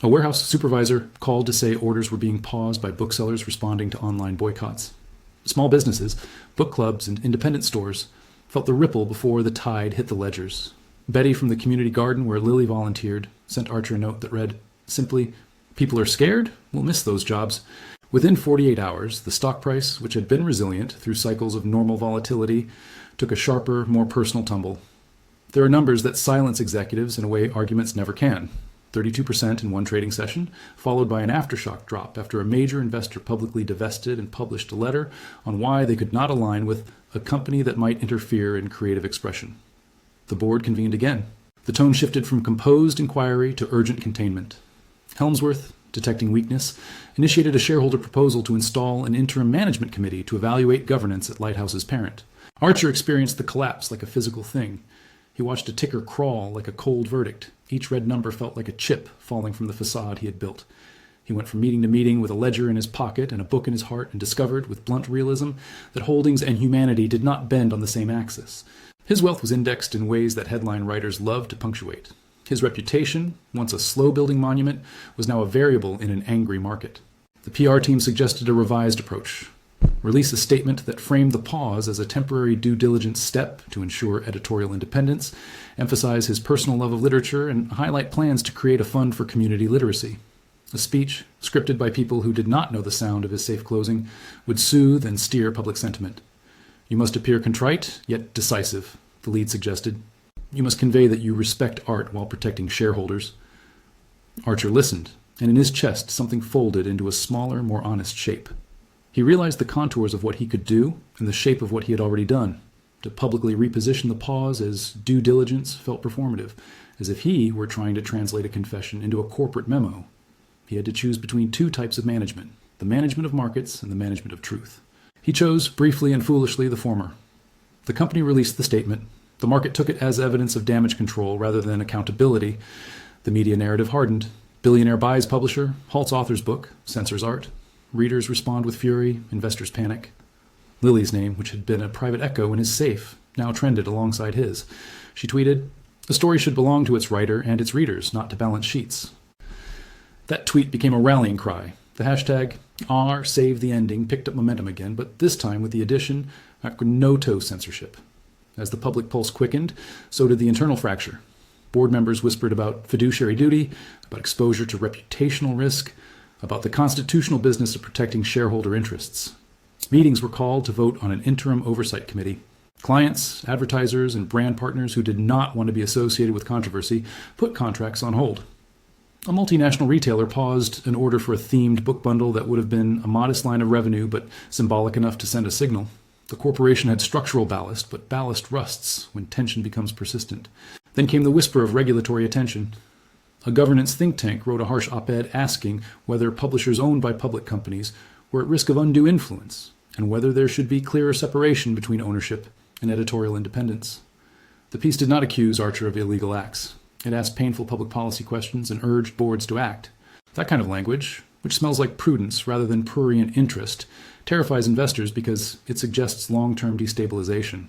A warehouse supervisor called to say orders were being paused by booksellers responding to online boycotts. Small businesses, book clubs, and independent stores felt the ripple before the tide hit the ledgers. Betty from the community garden where Lily volunteered sent Archer a note that read, simply, "People are scared? We'll miss those jobs." Within 48 hours, the stock price, which had been resilient through cycles of normal volatility, took a sharper, more personal tumble. There are numbers that silence executives in a way arguments never can. 32% in one trading session, followed by an aftershock drop after a major investor publicly divested and published a letter on why they could not align with a company that might interfere in creative expression. The board convened again. The tone shifted from composed inquiry to urgent containment. Helmsworth, detecting weakness, initiated a shareholder proposal to install an interim management committee to evaluate governance at Lighthouse's parent. Archer experienced the collapse like a physical thing. He watched a ticker crawl like a cold verdict. Each red number felt like a chip falling from the facade he had built. He went from meeting to meeting with a ledger in his pocket and a book in his heart and discovered, with blunt realism, that holdings and humanity did not bend on the same axis. His wealth was indexed in ways that headline writers loved to punctuate. His reputation, once a slow-building monument, was now a variable in an angry market. The PR team suggested a revised approach. Release a statement that framed the pause as a temporary due diligence step to ensure editorial independence, emphasize his personal love of literature, and highlight plans to create a fund for community literacy. A speech, scripted by people who did not know the sound of his safe closing, would soothe and steer public sentiment. "You must appear contrite, yet decisive," the lead suggested. "You must convey that you respect art while protecting shareholders." Archer listened, and in his chest something folded into a smaller, more honest shape. He realized the contours of what he could do and the shape of what he had already done. To publicly reposition the pause as due diligence felt performative, as if he were trying to translate a confession into a corporate memo. He had to choose between two types of management, the management of markets and the management of truth. He chose, briefly and foolishly, the former. The company released the statement. The market took it as evidence of damage control rather than accountability. The media narrative hardened. Billionaire buys publisher, halts author's book, censors art. Readers respond with fury, investors panic. Lily's name, which had been a private echo in his safe, now trended alongside his. She tweeted, "A story should belong to its writer and its readers, not to balance sheets." That tweet became a rallying cry. The hashtag #SaveTheEnding picked up momentum again, but this time with the addition no-toe censorship. As the public pulse quickened, so did the internal fracture. Board members whispered about fiduciary duty, about exposure to reputational risk, about the constitutional business of protecting shareholder interests. Meetings were called to vote on an interim oversight committee. Clients, advertisers, and brand partners who did not want to be associated with controversy put contracts on hold. A multinational retailer paused an order for a themed book bundle that would have been a modest line of revenue but symbolic enough to send a signal. The corporation had structural ballast, but ballast rusts when tension becomes persistent. Then came the whisper of regulatory attention. A governance think tank wrote a harsh op-ed asking whether publishers owned by public companies were at risk of undue influence, and whether there should be clearer separation between ownership and editorial independence. The piece did not accuse Archer of illegal acts. It asked painful public policy questions and urged boards to act. That kind of language, which smells like prudence rather than prurient interest, terrifies investors because it suggests long-term destabilization.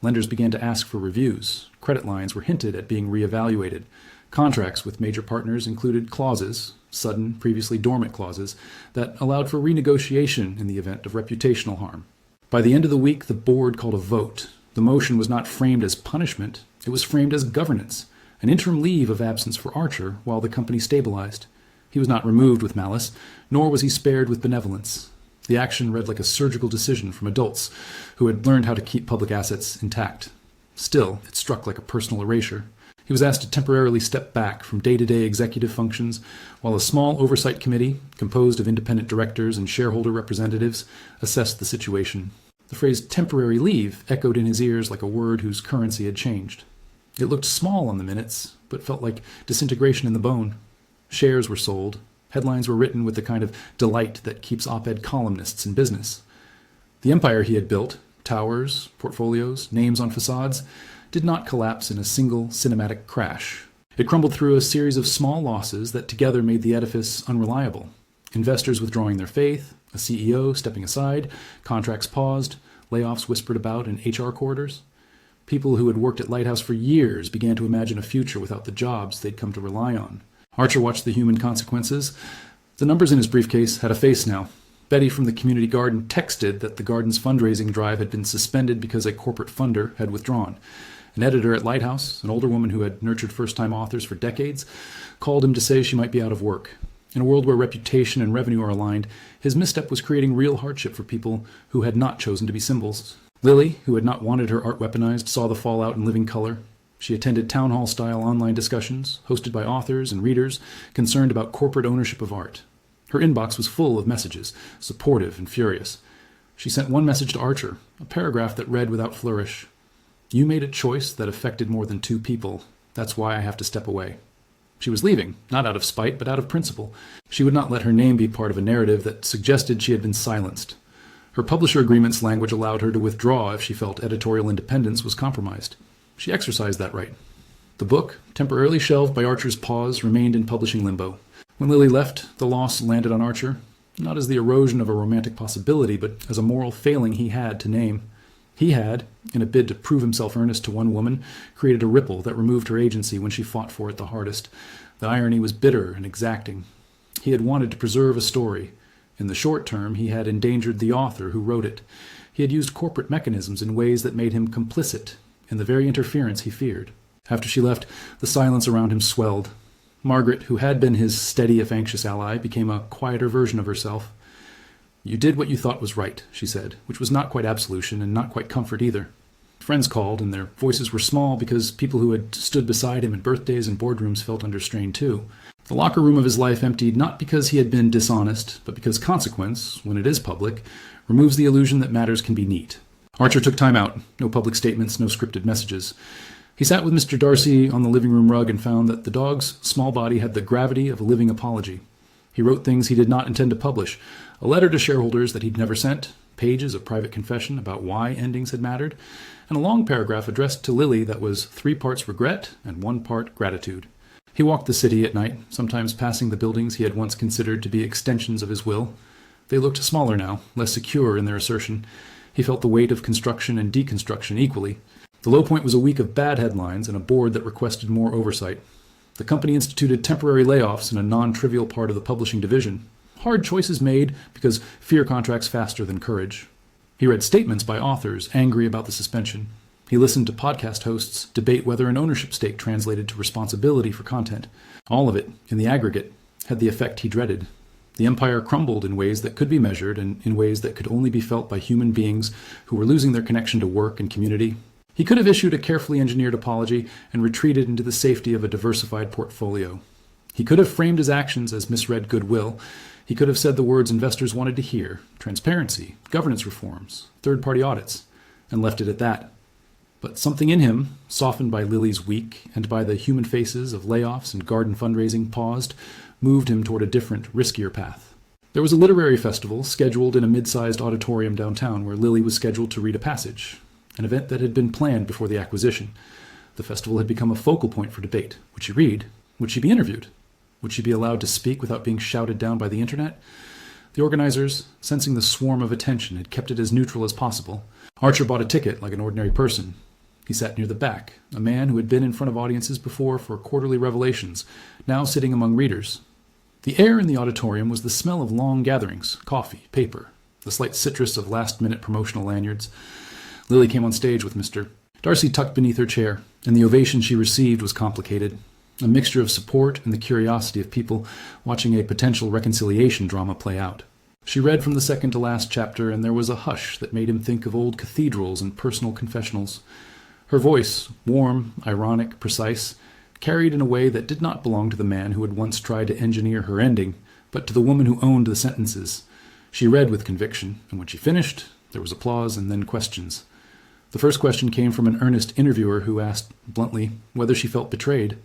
Lenders began to ask for reviews. Credit lines were hinted at being reevaluated. Contracts with major partners included clauses, sudden, previously dormant clauses, that allowed for renegotiation in the event of reputational harm. By the end of the week, the board called a vote. The motion was not framed as punishment. It was framed as governance, an interim leave of absence for Archer while the company stabilized. He was not removed with malice, nor was he spared with benevolence. The action read like a surgical decision from adults who had learned how to keep public assets intact. Still, it struck like a personal erasure. He was asked to temporarily step back from day-to-day executive functions, while a small oversight committee, composed of independent directors and shareholder representatives, assessed the situation. The phrase temporary leave echoed in his ears like a word whose currency had changed. It looked small on the minutes, but felt like disintegration in the bone. Shares were sold. Headlines were written with the kind of delight that keeps op-ed columnists in business. The empire he had built, towers, portfolios, names on facades, did not collapse in a single cinematic crash. It crumbled through a series of small losses that together made the edifice unreliable. Investors withdrawing their faith, a CEO stepping aside, contracts paused, layoffs whispered about in HR corridors. People who had worked at Lighthouse for years began to imagine a future without the jobs they'd come to rely on. Archer watched the human consequences. The numbers in his briefcase had a face now. Betty from the community garden texted that the garden's fundraising drive had been suspended because a corporate funder had withdrawn. An editor at Lighthouse, an older woman who had nurtured first-time authors for decades, called him to say she might be out of work. In a world where reputation and revenue are aligned, his misstep was creating real hardship for people who had not chosen to be symbols. Lily, who had not wanted her art weaponized, saw the fallout in living color. She attended town hall-style online discussions, hosted by authors and readers concerned about corporate ownership of art. Her inbox was full of messages, supportive and furious. She sent one message to Archer, a paragraph that read without flourish. "You made a choice that affected more than 2 people. That's why I have to step away." She was leaving, not out of spite, but out of principle. She would not let her name be part of a narrative that suggested she had been silenced. Her publisher agreement's language allowed her to withdraw if she felt editorial independence was compromised. She exercised that right. The book, temporarily shelved by Archer's pause, remained in publishing limbo. When Lily left, the loss landed on Archer, not as the erosion of a romantic possibility, but as a moral failing he had to name. He had, in a bid to prove himself earnest to one woman, created a ripple that removed her agency when she fought for it the hardest. The irony was bitter and exacting. He had wanted to preserve a story. In the short term, he had endangered the author who wrote it. He had used corporate mechanisms in ways that made him complicit in the very interference he feared. After she left, the silence around him swelled. Margaret, who had been his steady if anxious ally, became a quieter version of herself. "You did what you thought was right," she said, which was not quite absolution and not quite comfort either. Friends called, and their voices were small because people who had stood beside him at birthdays and boardrooms felt under strain too. The locker room of his life emptied not because he had been dishonest, but because consequence, when it is public, removes the illusion that matters can be neat. Archer took time out. No public statements, no scripted messages. He sat with Mr. Darcy on the living room rug and found that the dog's small body had the gravity of a living apology. He wrote things he did not intend to publish, a letter to shareholders that he'd never sent, pages of private confession about why endings had mattered, and a long paragraph addressed to Lily that was 3 parts regret and 1 part gratitude. He walked the city at night, sometimes passing the buildings he had once considered to be extensions of his will. They looked smaller now, less secure in their assertion. He felt the weight of construction and deconstruction equally. The low point was a week of bad headlines and a board that requested more oversight. The company instituted temporary layoffs in a non-trivial part of the publishing division. Hard choices made because fear contracts faster than courage. He read statements by authors angry about the suspension. He listened to podcast hosts debate whether an ownership stake translated to responsibility for content. All of it, in the aggregate, had the effect he dreaded. The empire crumbled in ways that could be measured and in ways that could only be felt by human beings who were losing their connection to work and community. He could have issued a carefully engineered apology and retreated into the safety of a diversified portfolio. He could have framed his actions as misread goodwill. He could have said the words investors wanted to hear: transparency, governance reforms, third-party audits, and left it at that. But something in him, softened by Lily's week and by the human faces of layoffs and garden fundraising, paused, moved him toward a different, riskier path. There was a literary festival scheduled in a mid-sized auditorium downtown where Lily was scheduled to read a passage, an event that had been planned before the acquisition. The festival had become a focal point for debate. Would she read? Would she be interviewed? Would she be allowed to speak without being shouted down by the internet? The organizers, sensing the swarm of attention, had kept it as neutral as possible. Archer bought a ticket like an ordinary person. He sat near the back, a man who had been in front of audiences before for quarterly revelations, now sitting among readers. The air in the auditorium was the smell of long gatherings, coffee, paper, the slight citrus of last-minute promotional lanyards. Lily came on stage with Mr. Darcy tucked beneath her chair, and the ovation she received was complicated, a mixture of support and the curiosity of people watching a potential reconciliation drama play out. She read from the second to last chapter, and there was a hush that made him think of old cathedrals and personal confessionals. Her voice, warm, ironic, precise, carried in a way that did not belong to the man who had once tried to engineer her ending, but to the woman who owned the sentences. She read with conviction, and when she finished, there was applause and then questions. The first question came from an earnest interviewer who asked, bluntly, whether she felt betrayed.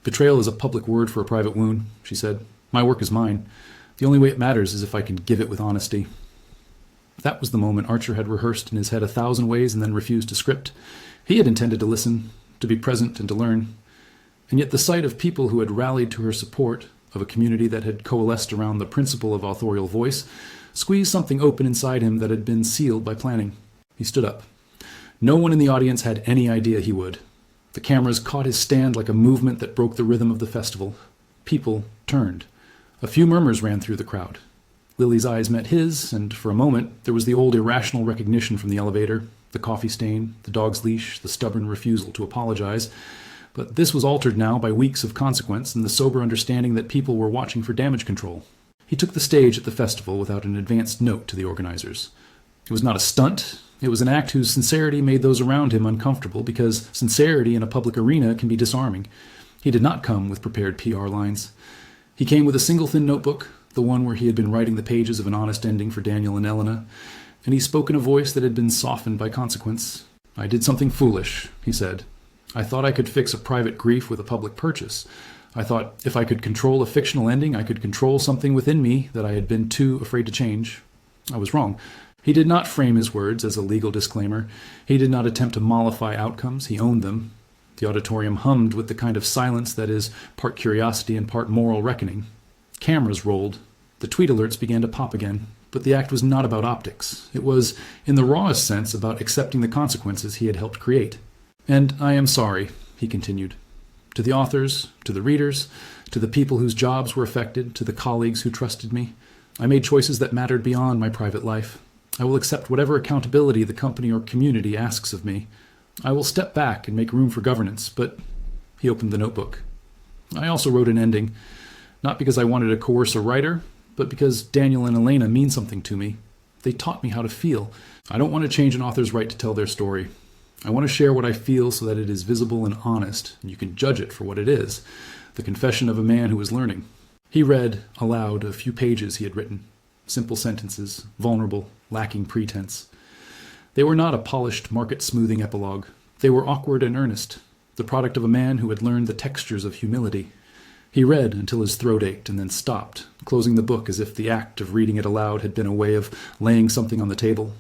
"Betrayal is a public word for a private wound," she said. "My work is mine. The only way it matters is if I can give it with honesty." That was the moment Archer had rehearsed in his head 1,000 ways and then refused to script. He had intended to listen, to be present, and to learn. And yet the sight of people who had rallied to her support, of a community that had coalesced around the principle of authorial voice, squeezed something open inside him that had been sealed by planning. He stood up. No one in the audience had any idea he would. The cameras caught his stand like a movement that broke the rhythm of the festival. People turned. A few murmurs ran through the crowd. Lily's eyes met his, and for a moment there was the old irrational recognition from the elevator, the coffee stain, the dog's leash, the stubborn refusal to apologize. But this was altered now by weeks of consequence and the sober understanding that people were watching for damage control. He took the stage at the festival without an advanced note to the organizers. It was not a stunt. It was an act whose sincerity made those around him uncomfortable, because sincerity in a public arena can be disarming. He did not come with prepared PR lines. He came with a single thin notebook, the one where he had been writing the pages of an honest ending for Daniel and Elena, and he spoke in a voice that had been softened by consequence. "I did something foolish," he said. "I thought I could fix a private grief with a public purchase. I thought if I could control a fictional ending, I could control something within me that I had been too afraid to change. I was wrong." He did not frame his words as a legal disclaimer. He did not attempt to mollify outcomes. He owned them. The auditorium hummed with the kind of silence that is part curiosity and part moral reckoning. Cameras rolled. The tweet alerts began to pop again. But the act was not about optics. It was, in the rawest sense, about accepting the consequences he had helped create. "And I am sorry," he continued. "To the authors, to the readers, to the people whose jobs were affected, to the colleagues who trusted me. I made choices that mattered beyond my private life. I will accept whatever accountability the company or community asks of me. I will step back and make room for governance, but..." He opened the notebook. "I also wrote an ending, not because I wanted to coerce a writer, but because Daniel and Elena mean something to me. They taught me how to feel. I don't want to change an author's right to tell their story. I want to share what I feel so that it is visible and honest, and you can judge it for what it is, the confession of a man who is learning." He read aloud a few pages he had written. Simple sentences, vulnerable, lacking pretense. They were not a polished, market-smoothing epilogue. They were awkward and earnest, the product of a man who had learned the textures of humility. He read until his throat ached and then stopped, closing the book as if the act of reading it aloud had been a way of laying something on the table.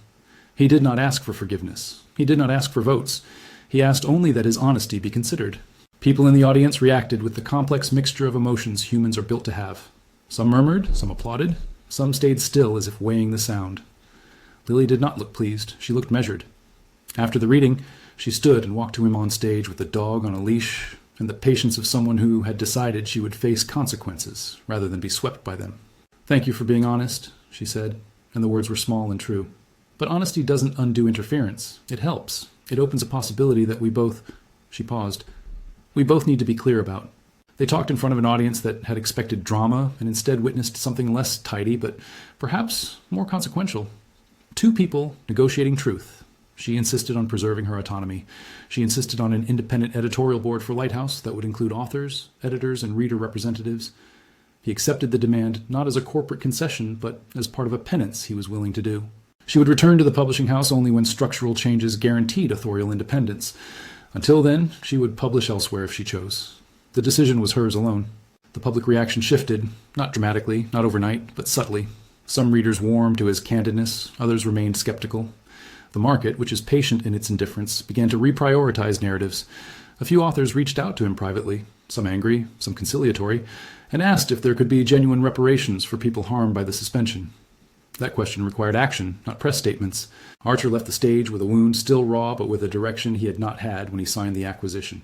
He did not ask for forgiveness. He did not ask for votes. He asked only that his honesty be considered. People in the audience reacted with the complex mixture of emotions humans are built to have. Some murmured, some applauded, some stayed still as if weighing the sound. Lily did not look pleased. She looked measured. After the reading, she stood and walked to him on stage with the dog on a leash and the patience of someone who had decided she would face consequences rather than be swept by them. "Thank you for being honest," she said, and the words were small and true. "But honesty doesn't undo interference. It helps. It opens a possibility that we both..." She paused. "We both need to be clear about. They talked in front of an audience that had expected drama and instead witnessed something less tidy, but perhaps more consequential. Two people negotiating truth. She insisted on preserving her autonomy. She insisted on an independent editorial board for Lighthouse that would include authors, editors, and reader representatives. He accepted the demand not as a corporate concession, but as part of a penance he was willing to do. She would return to the publishing house only when structural changes guaranteed authorial independence. Until then, she would publish elsewhere if she chose. The decision was hers alone. The public reaction shifted, not dramatically, not overnight, but subtly. Some readers warmed to his candidness, others remained skeptical. The market, which is patient in its indifference, began to reprioritize narratives. A few authors reached out to him privately, some angry, some conciliatory, and asked if there could be genuine reparations for people harmed by the suspension. That question required action, not press statements. Archer left the stage with a wound still raw, but with a direction he had not had when he signed the acquisition.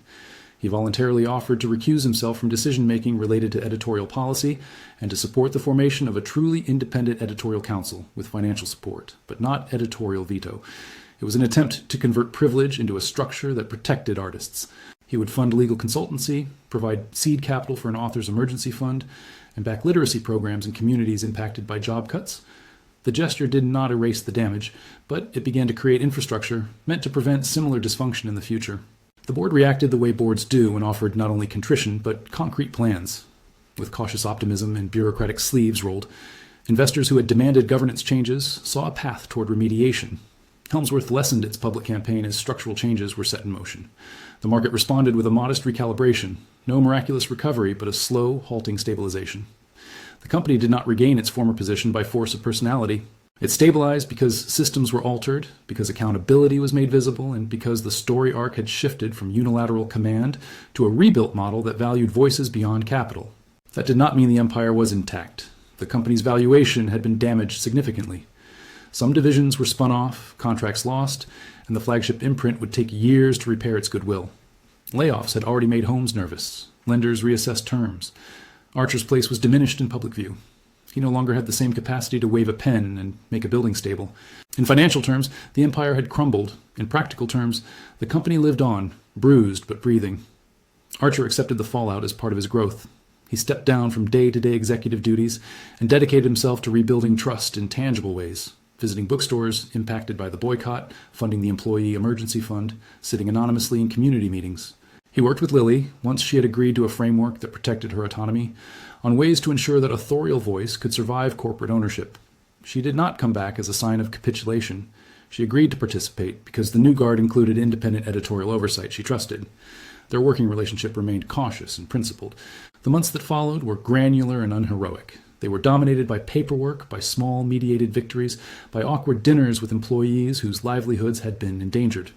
He voluntarily offered to recuse himself from decision-making related to editorial policy and to support the formation of a truly independent editorial council with financial support, but not editorial veto. It was an attempt to convert privilege into a structure that protected artists. He would fund legal consultancy, provide seed capital for an author's emergency fund, and back literacy programs in communities impacted by job cuts. The gesture did not erase the damage, but it began to create infrastructure meant to prevent similar dysfunction in the future. The board reacted the way boards do and offered not only contrition, but concrete plans. With cautious optimism and bureaucratic sleeves rolled, investors who had demanded governance changes saw a path toward remediation. Helmsworth lessened its public campaign as structural changes were set in motion. The market responded with a modest recalibration, no miraculous recovery, but a slow, halting stabilization. The company did not regain its former position by force of personality. It stabilized because systems were altered, because accountability was made visible, and because the story arc had shifted from unilateral command to a rebuilt model that valued voices beyond capital. That did not mean the empire was intact. The company's valuation had been damaged significantly. Some divisions were spun off, contracts lost, and the flagship imprint would take years to repair its goodwill. Layoffs had already made Holmes nervous. Lenders reassessed terms. Archer's place was diminished in public view. He no longer had the same capacity to wave a pen and make a building stable. In financial terms, the empire had crumbled. In practical terms, the company lived on, bruised but breathing. Archer accepted the fallout as part of his growth. He stepped down from day-to-day executive duties and dedicated himself to rebuilding trust in tangible ways, visiting bookstores impacted by the boycott, funding the employee emergency fund, sitting anonymously in community meetings. He worked with Lily, once she had agreed to a framework that protected her autonomy, on ways to ensure that authorial voice could survive corporate ownership. She did not come back as a sign of capitulation. She agreed to participate because the new guard included independent editorial oversight she trusted. Their working relationship remained cautious and principled. The months that followed were granular and unheroic. They were dominated by paperwork, by small mediated victories, by awkward dinners with employees whose livelihoods had been endangered.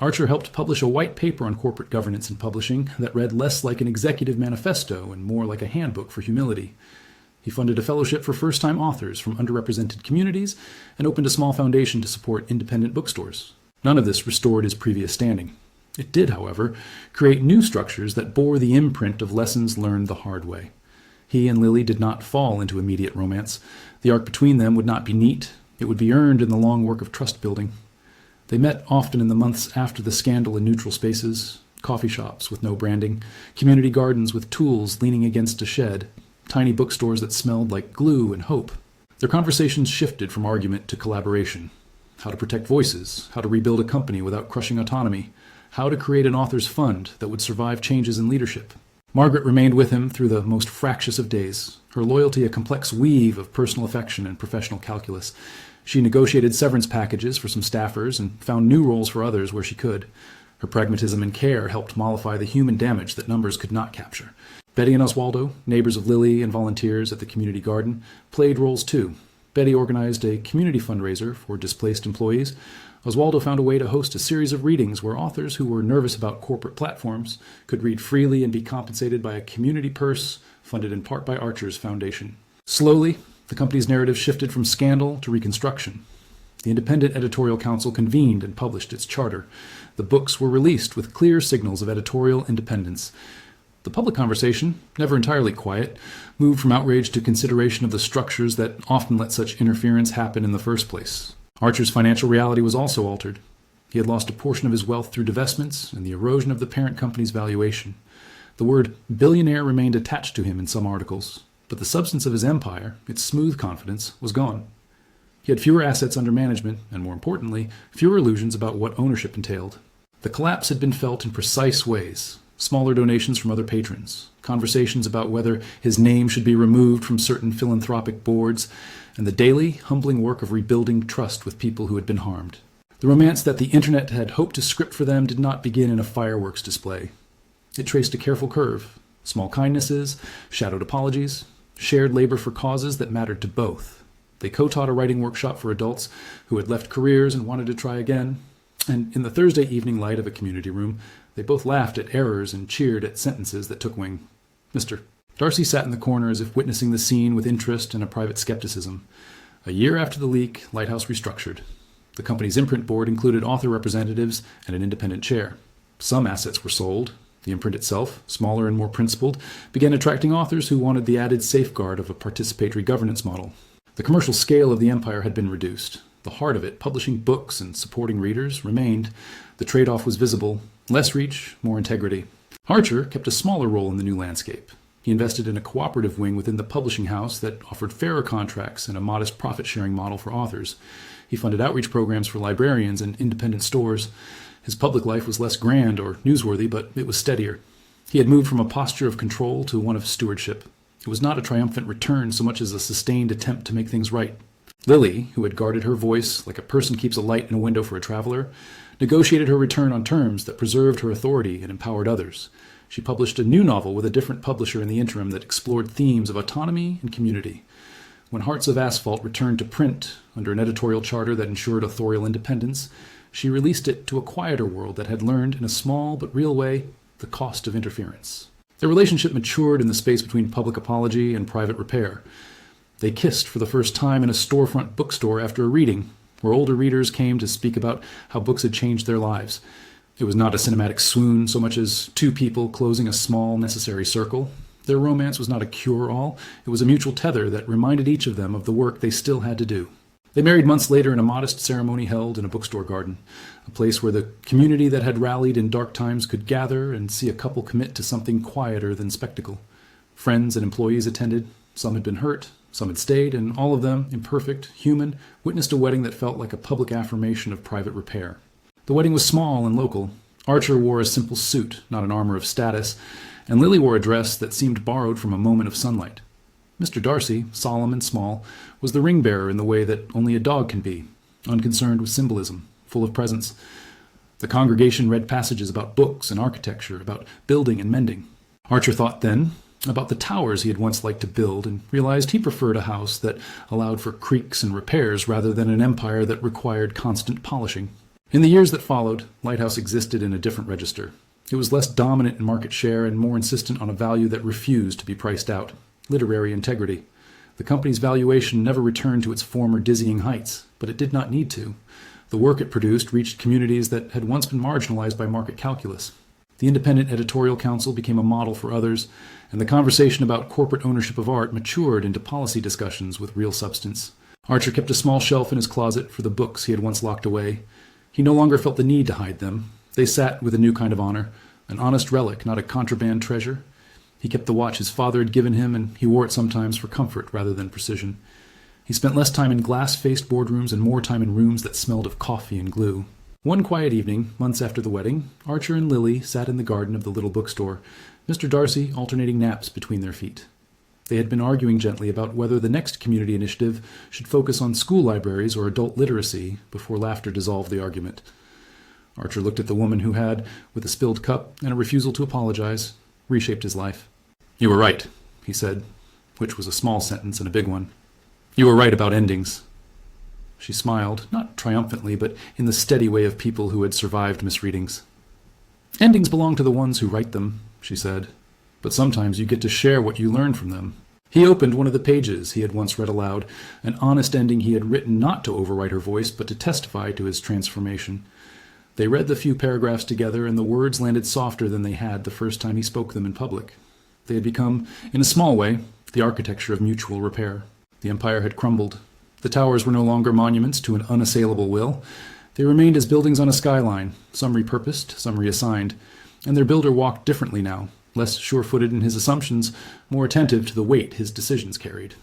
Archer helped publish a white paper on corporate governance and publishing that read less like an executive manifesto and more like a handbook for humility. He funded a fellowship for first-time authors from underrepresented communities and opened a small foundation to support independent bookstores. None of this restored his previous standing. It did, however, create new structures that bore the imprint of lessons learned the hard way. He and Lily did not fall into immediate romance. The arc between them would not be neat. It would be earned in the long work of trust building. They met often in the months after the scandal in neutral spaces, coffee shops with no branding, community gardens with tools leaning against a shed, tiny bookstores that smelled like glue and hope. Their conversations shifted from argument to collaboration. How to protect voices, how to rebuild a company without crushing autonomy, how to create an author's fund that would survive changes in leadership. Margaret remained with him through the most fractious of days, her loyalty a complex weave of personal affection and professional calculus. She negotiated severance packages for some staffers and found new roles for others where she could. Her pragmatism and care helped mollify the human damage that numbers could not capture. Betty and Oswaldo, neighbors of Lily and volunteers at the community garden, played roles too. Betty organized a community fundraiser for displaced employees. Oswaldo found a way to host a series of readings where authors who were nervous about corporate platforms could read freely and be compensated by a community purse funded in part by Archer's foundation. Slowly, the company's narrative shifted from scandal to reconstruction. The Independent Editorial Council convened and published its charter. The books were released with clear signals of editorial independence. The public conversation, never entirely quiet, moved from outrage to consideration of the structures that often let such interference happen in the first place. Archer's financial reality was also altered. He had lost a portion of his wealth through divestments and the erosion of the parent company's valuation. The word billionaire remained attached to him in some articles, but the substance of his empire, its smooth confidence, was gone. He had fewer assets under management, and more importantly, fewer illusions about what ownership entailed. The collapse had been felt in precise ways: smaller donations from other patrons, conversations about whether his name should be removed from certain philanthropic boards, and the daily, humbling work of rebuilding trust with people who had been harmed. The romance that the internet had hoped to script for them did not begin in a fireworks display. It traced a careful curve: small kindnesses, shadowed apologies, shared labor for causes that mattered to both. They co-taught a writing workshop for adults who had left careers and wanted to try again, and in the Thursday evening light of a community room, they both laughed at errors and cheered at sentences that took wing. Mr. Darcy sat in the corner as if witnessing the scene with interest and a private skepticism. A year after the leak, Lighthouse restructured. The company's imprint board included author representatives and an independent chair. Some assets were sold. The imprint itself, smaller and more principled, began attracting authors who wanted the added safeguard of a participatory governance model. The commercial scale of the empire had been reduced. The heart of it, publishing books and supporting readers, remained. The trade-off was visible: less reach, more integrity. Archer kept a smaller role in the new landscape. He invested in a cooperative wing within the publishing house that offered fairer contracts and a modest profit-sharing model for authors. He funded outreach programs for librarians and independent stores. His public life was less grand or newsworthy, but it was steadier. He had moved from a posture of control to one of stewardship. It was not a triumphant return so much as a sustained attempt to make things right. Lily, who had guarded her voice like a person keeps a light in a window for a traveler, negotiated her return on terms that preserved her authority and empowered others. She published a new novel with a different publisher in the interim that explored themes of autonomy and community. When Hearts of Asphalt returned to print, under an editorial charter that ensured authorial independence, she released it to a quieter world that had learned, in a small but real way, the cost of interference. Their relationship matured in the space between public apology and private repair. They kissed for the first time in a storefront bookstore after a reading, where older readers came to speak about how books had changed their lives. It was not a cinematic swoon so much as two people closing a small, necessary circle. Their romance was not a cure-all. It was a mutual tether that reminded each of them of the work they still had to do. They married months later in a modest ceremony held in a bookstore garden, a place where the community that had rallied in dark times could gather and see a couple commit to something quieter than spectacle. Friends and employees attended. Some had been hurt, some had stayed, and all of them, imperfect, human, witnessed a wedding that felt like a public affirmation of private repair. The wedding was small and local. Archer wore a simple suit, not an armor of status, and Lily wore a dress that seemed borrowed from a moment of sunlight. Mr. Darcy, solemn and small, was the ring-bearer in the way that only a dog can be, unconcerned with symbolism, full of presence. The congregation read passages about books and architecture, about building and mending. Archer thought then about the towers he had once liked to build and realized he preferred a house that allowed for creaks and repairs rather than an empire that required constant polishing. In the years that followed, Lighthouse existed in a different register. It was less dominant in market share and more insistent on a value that refused to be priced out: literary integrity. The company's valuation never returned to its former dizzying heights, but it did not need to. The work it produced reached communities that had once been marginalized by market calculus. The independent editorial council became a model for others, and the conversation about corporate ownership of art matured into policy discussions with real substance. Archer kept a small shelf in his closet for the books he had once locked away. He no longer felt the need to hide them. They sat with a new kind of honor, an honest relic, not a contraband treasure. He kept the watch his father had given him, and he wore it sometimes for comfort rather than precision. He spent less time in glass-faced boardrooms and more time in rooms that smelled of coffee and glue. One quiet evening, months after the wedding, Archer and Lily sat in the garden of the little bookstore, Mr. Darcy alternating naps between their feet. They had been arguing gently about whether the next community initiative should focus on school libraries or adult literacy before laughter dissolved the argument. Archer looked at the woman who had, with a spilled cup and a refusal to apologize, reshaped his life. "You were right," he said, which was a small sentence and a big one. "You were right about endings." She smiled, not triumphantly, but in the steady way of people who had survived misreadings. "Endings belong to the ones who write them," she said, "but sometimes you get to share what you learn from them." He opened one of the pages he had once read aloud, an honest ending he had written not to overwrite her voice, but to testify to his transformation. They read the few paragraphs together, and the words landed softer than they had the first time he spoke them in public. They had become, in a small way, the architecture of mutual repair. The empire had crumbled. The towers were no longer monuments to an unassailable will. They remained as buildings on a skyline, some repurposed, some reassigned, and their builder walked differently now, less sure-footed in his assumptions, more attentive to the weight his decisions carried.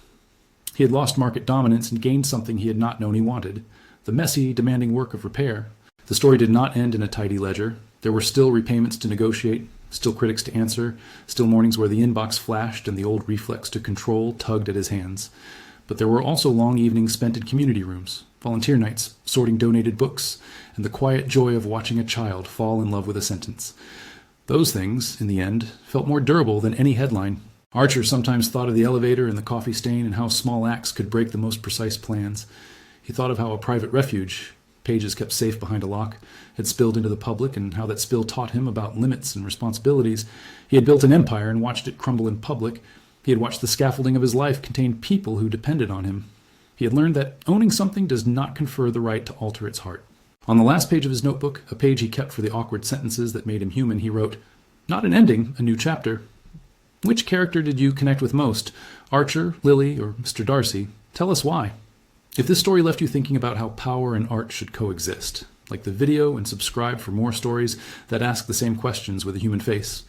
He had lost market dominance and gained something he had not known he wanted, the messy, demanding work of repair. The story did not end in a tidy ledger. There were still repayments to negotiate, still critics to answer, still mornings where the inbox flashed and the old reflex to control tugged at his hands. But there were also long evenings spent in community rooms, volunteer nights, sorting donated books, and the quiet joy of watching a child fall in love with a sentence. Those things, in the end, felt more durable than any headline. Archer sometimes thought of the elevator and the coffee stain and how small acts could break the most precise plans. He thought of how a private refuge, pages kept safe behind a lock, had spilled into the public and how that spill taught him about limits and responsibilities. He had built an empire and watched it crumble in public. He had watched the scaffolding of his life contain people who depended on him. He had learned that owning something does not confer the right to alter its heart. On the last page of his notebook, a page he kept for the awkward sentences that made him human, he wrote, "Not an ending, a new chapter." Which character did you connect with most? Archer, Lily, or Mr. Darcy? Tell us why. If this story left you thinking about how power and art should coexist, like the video and subscribe for more stories that ask the same questions with a human face.